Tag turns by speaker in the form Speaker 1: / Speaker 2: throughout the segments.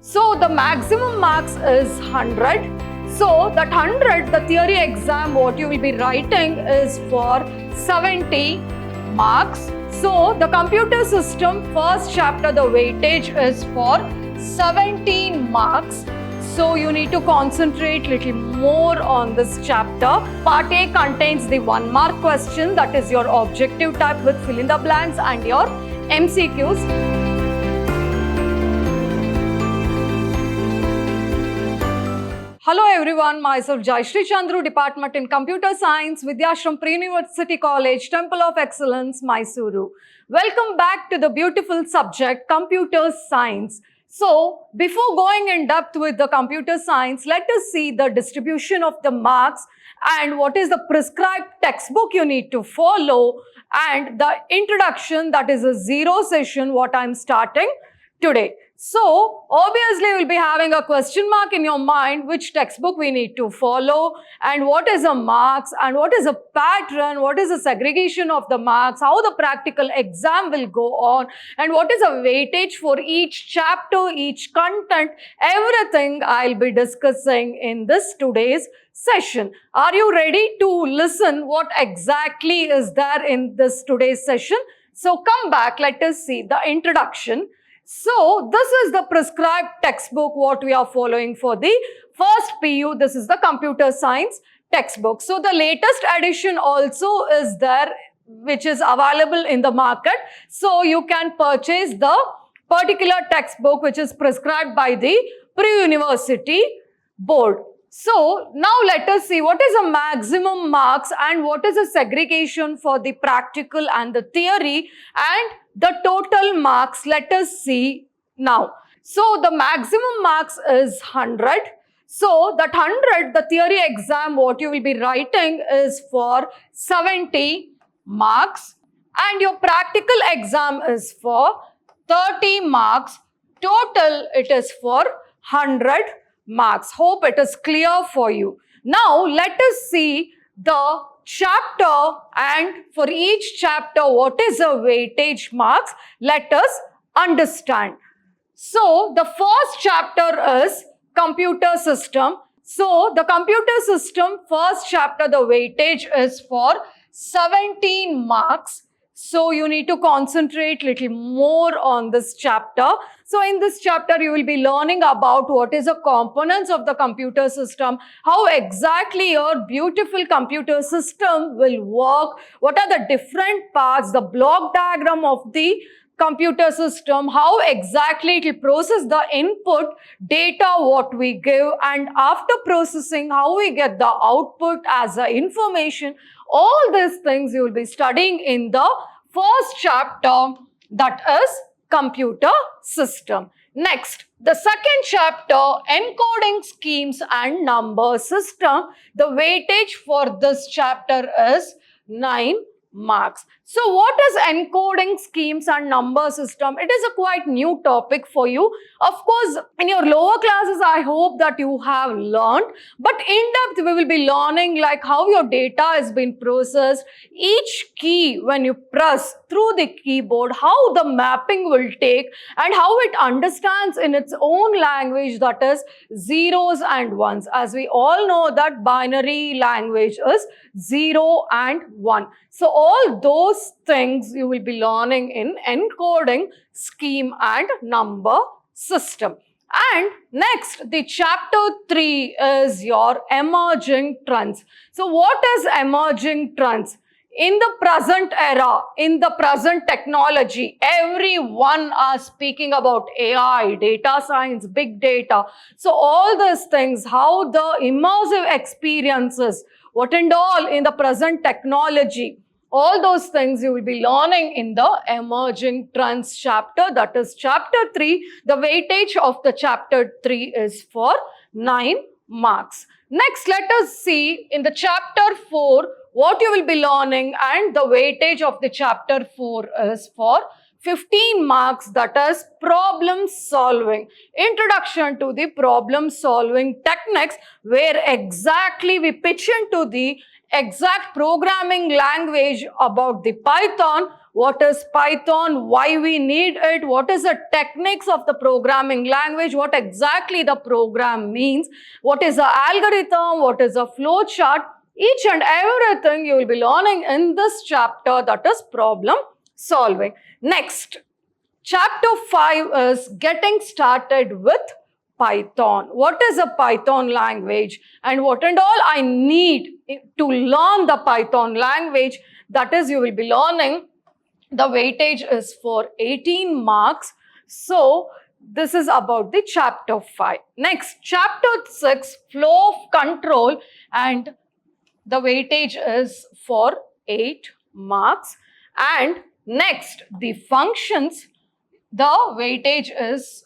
Speaker 1: So the maximum marks is 100. So that 100, the theory exam, what you will be writing is for 70 marks. So the computer system first chapter, the weightage is for 17 marks. So you need to concentrate little more on this chapter. Part A contains the 1 mark question, that is your objective type with fill in the blanks and your MCQs. Hello everyone, myself Jayashree Chandru, Department in Computer Science, Vidyashram Pre-University College, Temple of Excellence, Mysuru. Welcome back to the beautiful subject, Computer Science. So, before going in depth with the computer science, let us see the distribution of the marks and what is the prescribed textbook you need to follow and the introduction, that is a zero session, what I am starting today. So, obviously, you will be having a question mark in your mind, which textbook we need to follow and what is the marks and what is a pattern, what is the segregation of the marks, how the practical exam will go on and what is a weightage for each chapter, each content, everything I'll be discussing in this today's session. Are you ready to listen what exactly is there in this today's session? So, come back, let us see the introduction. So, this is the prescribed textbook what we are following for the first PU. This is the computer science textbook. So, the latest edition also is there, which is available in the market. So, you can purchase the particular textbook which is prescribed by the Pre-University Board. So, now let us see what is the maximum marks and what is the segregation for the practical and the theory and the total marks. Let us see now. So, the maximum marks is 100. So, that 100, the theory exam, what you will be writing is for 70 marks and your practical exam is for 30 marks. Total, it is for 100 marks. Hope it is clear for you. Now, let us see the chapter and for each chapter, what is the weightage marks? Let us understand. So, the first chapter is computer system. So, the computer system first chapter, the weightage is for 17 marks. So, you need to concentrate little more on this chapter. So, in this chapter, you will be learning about what is the components of the computer system, how exactly your beautiful computer system will work, what are the different parts, the block diagram of the computer system, how exactly it will process the input data what we give and after processing how we get the output as the information. All these things you will be studying in the first chapter, that is computer system. Next, the second chapter, encoding schemes and number system. The weightage for this chapter is 9 marks. So, what is encoding schemes and number system? It is a quite new topic for you. Of course, in your lower classes, I hope that you have learned. But in depth, we will be learning like how your data has been processed. Each key, when you press through the keyboard, how the mapping will take and how it understands in its own language, that is zeros and ones. As we all know that binary language is 0 and 1. So, all those things you will be learning in encoding scheme and number system. And next, the chapter 3 is your emerging trends. So, what is emerging trends? In the present era, in the present technology, everyone are speaking about AI, data science, big data. So, all these things, how the immersive experiences, what and all in the present technology, all those things you will be learning in the emerging trends chapter, that is chapter 3. The weightage of the chapter 3 is for 9 marks. Next, let us see in the chapter 4 what you will be learning and the weightage of the chapter 4 is for 15 marks, that is problem solving. Introduction to the problem solving techniques, where exactly we pitch into the exact programming language about the Python, what is Python, why we need it, what is the techniques of the programming language, what exactly the program means, what is the algorithm, what is the flow chart. Each and everything you will be learning in this chapter, that is problem solving. Next, chapter 5 is getting started with Python. What is a Python language and what and all I need to learn the Python language, that is you will be learning. The weightage is for 18 marks. So this is about the chapter 5. Next, chapter 6, flow of control, and the weightage is for 8 marks. And next, the functions, the weightage is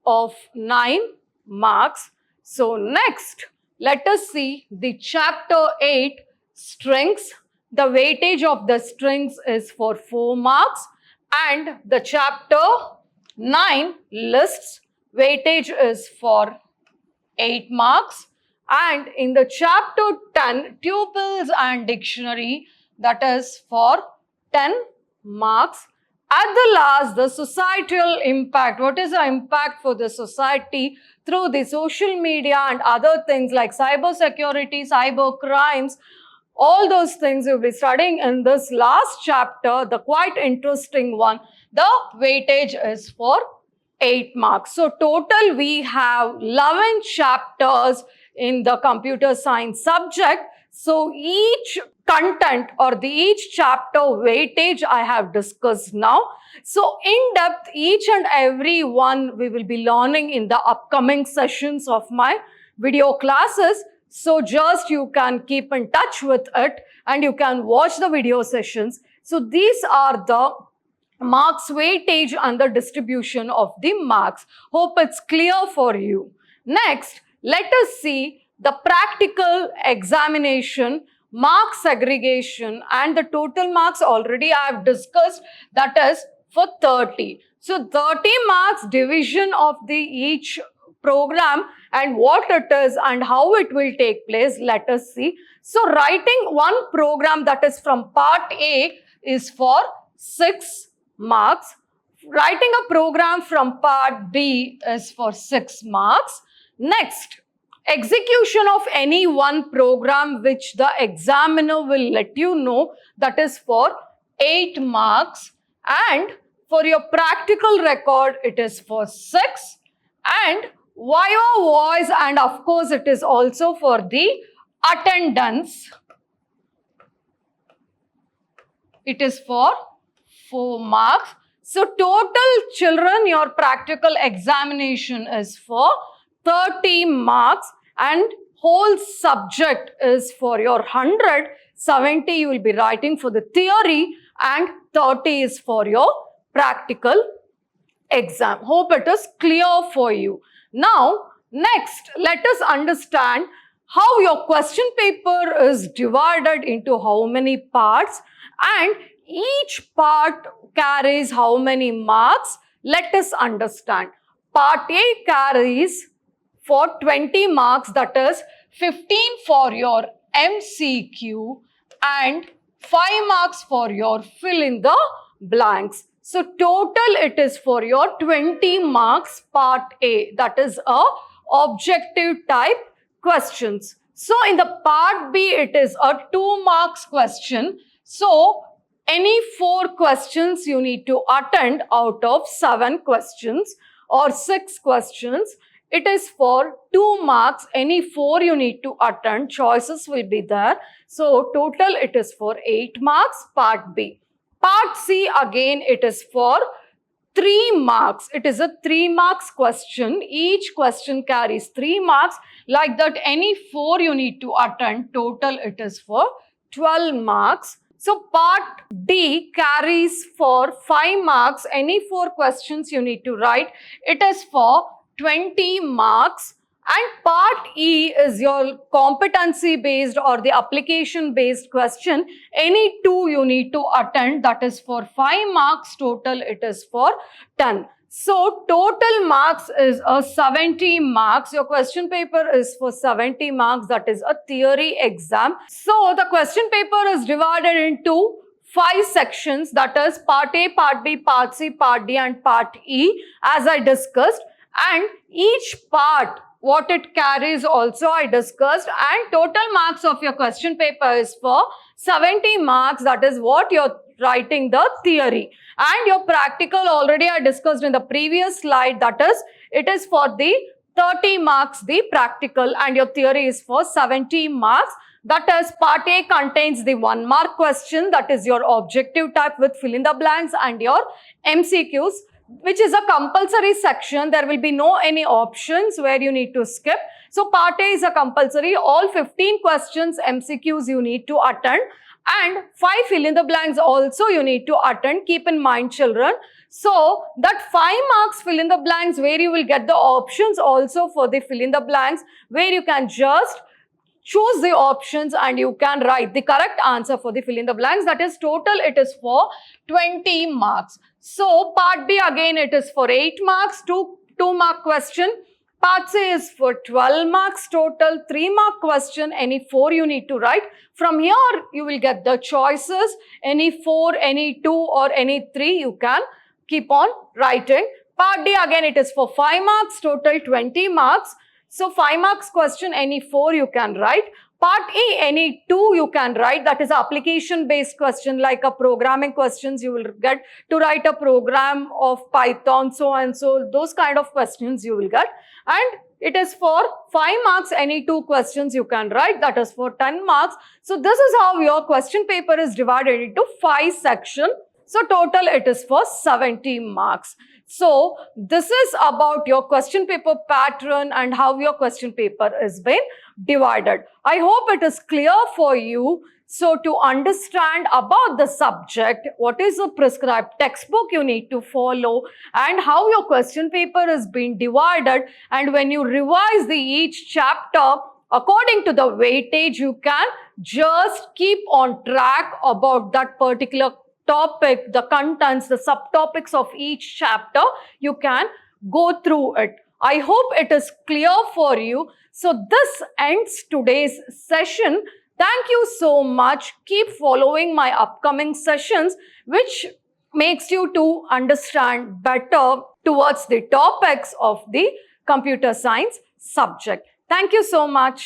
Speaker 1: of 9 marks. So next, let us see the chapter 8, strings. The weightage of the strings is for 4 marks. And the chapter 9, lists, weightage is for 8 marks. And in the chapter 10, tuples and dictionary, that is for 10 marks. At the last, the societal impact. What is the impact for the society through the social media and other things like cyber security, cyber crimes? All those things you'll be studying in this last chapter, the quite interesting one. The weightage is for 8 marks. So total we have 11 chapters in the computer science subject. So each content or each chapter weightage I have discussed now. So in depth, each and every one we will be learning in the upcoming sessions of my video classes. So just you can keep in touch with it and you can watch the video sessions. So these are the marks weightage and the distribution of the marks. Hope it's clear for you. Next, let us see the practical examination, mark segregation, and the total marks already I have discussed, that is for 30. So 30 marks division of the each program and what it is and how it will take place, let us see. So writing one program, that is from part A, is for 6 marks. Writing a program from part B is for 6 marks. Next, execution of any one program which the examiner will let you know, that is for 8 marks. And for your practical record, it is for 6. And Viva voice, and of course it is also for the attendance. It is for 4 marks. So total children, your practical examination is for 30 marks and whole subject is for your 100. 70 you will be writing for the theory and 30 is for your practical exam. Hope it is clear for you. Now, next, let us understand how your question paper is divided into how many parts and each part carries how many marks. Let us understand. Part A carries for 20 marks, that is 15 for your MCQ and 5 marks for your fill in the blanks. So total it is for your 20 marks part A, that is a objective type questions. So in the part B it is a 2 marks question. So any 4 questions you need to attend out of 7 questions or 6 questions. It is for 2 marks. Any 4 you need to attend. Choices will be there. So total it is for 8 marks part B. Part C again it is for 3 marks. It is a 3 marks question. Each question carries 3 marks. Like that any 4 you need to attend. Total it is for 12 marks. So part D carries for 5 marks. Any 4 questions you need to write. It is for 20 marks. And part E is your competency based or the application based question. Any 2 you need to attend, that is for 5 marks. Total it is for 10. So total marks is a 70 marks. Your question paper is for 70 marks. That is a theory exam. So the question paper is divided into 5 sections, that is part A, part B, part C, part D and part E, as I discussed, and each part what it carries also I discussed, and total marks of your question paper is for 70 marks. That is what you're writing the theory, and your practical already I discussed in the previous slide, that is it is for the 30 marks the practical, and your theory is for 70 marks. That is, part A contains the 1 mark question, that is your objective type with fill in the blanks, and your MCQs, which is a compulsory section. There will be no any options where you need to skip. So part A is a compulsory, all 15 questions MCQs you need to attend, and 5 fill in the blanks also you need to attend. Keep in mind, children. So that 5 marks fill in the blanks where you will get the options also for the fill in the blanks, where you can just choose the options and you can write the correct answer for the fill in the blanks. That is total it is for 20 marks. So part B again it is for 8 marks, 2 mark question. Part C is for 12 marks total, 3 mark question, any 4 you need to write. From here you will get the choices, any 4, any 2 or any 3 you can keep on writing. Part D again it is for 5 marks total, 20 marks. So 5 marks question, any 4 you can write. Part E, any 2 you can write, that is application based question, like a programming questions you will get to write a program of Python, so and so, those kind of questions you will get. And it is for 5 marks, any 2 questions you can write, that is for 10 marks. So this is how your question paper is divided into 5 sections. So total it is for 70 marks. So this is about your question paper pattern and how your question paper is been divided. I hope it is clear for you. So to understand about the subject, what is the prescribed textbook you need to follow and how your question paper is being divided, and when you revise the each chapter according to the weightage, you can just keep on track about that particular topic, the contents, the subtopics of each chapter, you can go through it. I hope it is clear for you. So this ends today's session. Thank you so much. Keep following my upcoming sessions, which makes you to understand better towards the topics of the computer science subject. Thank you so much.